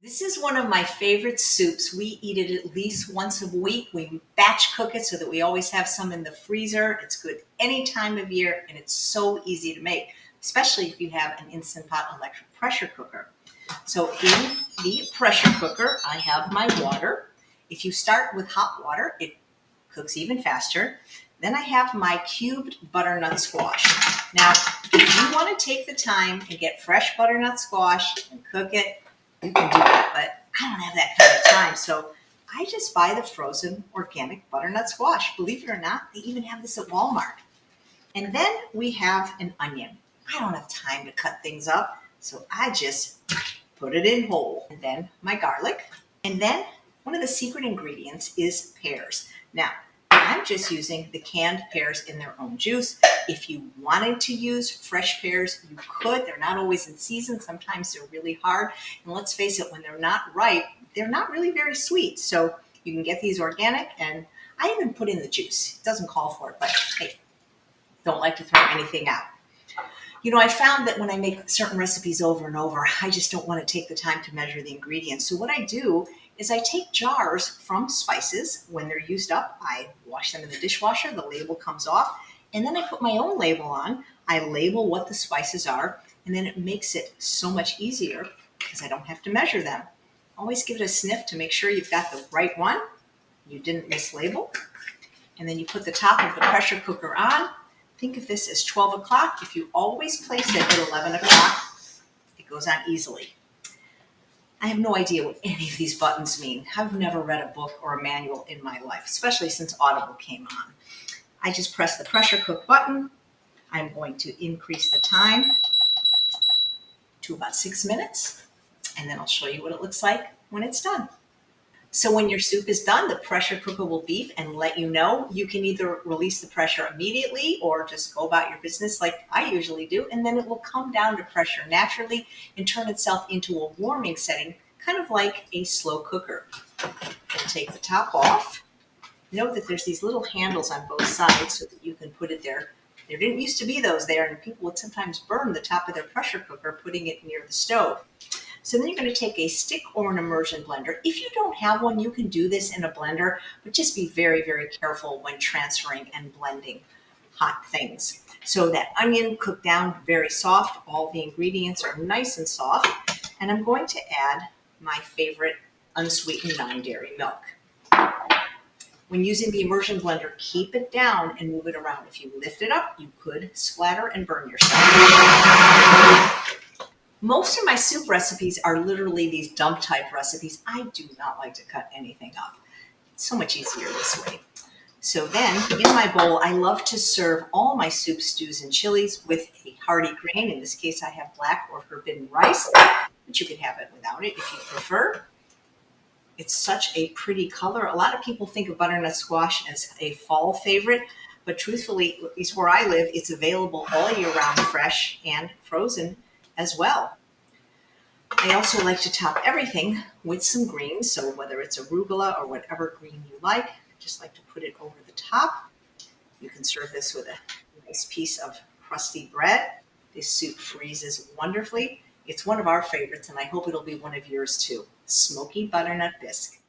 This is one of my favorite soups. We eat it at least once a week. We batch cook it so that we always have some in the freezer. It's good any time of year, and it's so easy to make, especially if you have an Instant Pot electric pressure cooker. So in the pressure cooker, I have my water. If you start with hot water, it cooks even faster. Then I have my cubed butternut squash. Now, if you want to take the time and get fresh butternut squash and cook it, you can do that, but I don't have that kind of time. So I just buy the frozen organic butternut squash. Believe it or not, they even have this at Walmart. And then we have an onion. I don't have time to cut things up, so I just put it in whole. And then my garlic. And then one of the secret ingredients is pears. Now, I'm just using the canned pears in their own juice. If you wanted to use fresh pears, you could. They're not always in season. Sometimes they're really hard. And let's face it, when they're not ripe, they're not really very sweet. So you can get these organic, and I even put in the juice. It doesn't call for it, but hey, don't like to throw anything out. You know, I found that when I make certain recipes over and over, I just don't want to take the time to measure the ingredients. So what I do is I take jars from spices. When they're used up, I wash them in the dishwasher. The label comes off. And then I put my own label on. I label what the spices are. And then it makes it so much easier because I don't have to measure them. Always give it a sniff to make sure you've got the right one. You didn't mislabel. And then you put the top of the pressure cooker on. Think of this as 12 o'clock. If you always place it at 11 o'clock, it goes on easily. I have no idea what any of these buttons mean. I've never read a book or a manual in my life, especially since Audible came on. I just press the pressure cook button. I'm going to increase the time to about 6 minutes, and then I'll show you what it looks like when it's done. So when your soup is done, the pressure cooker will beep and let you know. You can either release the pressure immediately or just go about your business like I usually do, and then it will come down to pressure naturally and turn itself into a warming setting, kind of like a slow cooker. We'll take the top off. Note that there's these little handles on both sides so that you can put it there. There didn't used to be those there, and people would sometimes burn the top of their pressure cooker putting it near the stove. So then you're going to take a stick or an immersion blender. If you don't have one, you can do this in a blender, but just be very, very careful when transferring and blending hot things. So that onion cooked down very soft. All the ingredients are nice and soft. And I'm going to add my favorite unsweetened non-dairy milk. When using the immersion blender, keep it down and move it around. If you lift it up, you could splatter and burn yourself. Most of my soup recipes are literally these dump type recipes. I do not like to cut anything up. It's so much easier this way. So then in my bowl, I love to serve all my soup, stews, and chilies with a hearty grain. In this case, I have black or forbidden rice, but you can have it without it if you prefer. It's such a pretty color. A lot of people think of butternut squash as a fall favorite, but truthfully, at least where I live, it's available all year round, fresh and frozen as well. I also like to top everything with some greens, so whether it's arugula or whatever green you like, I just like to put it over the top. You can serve this with a nice piece of crusty bread. This soup freezes wonderfully. It's one of our favorites, and I hope it'll be one of yours too. Smoky Butternut Bisque.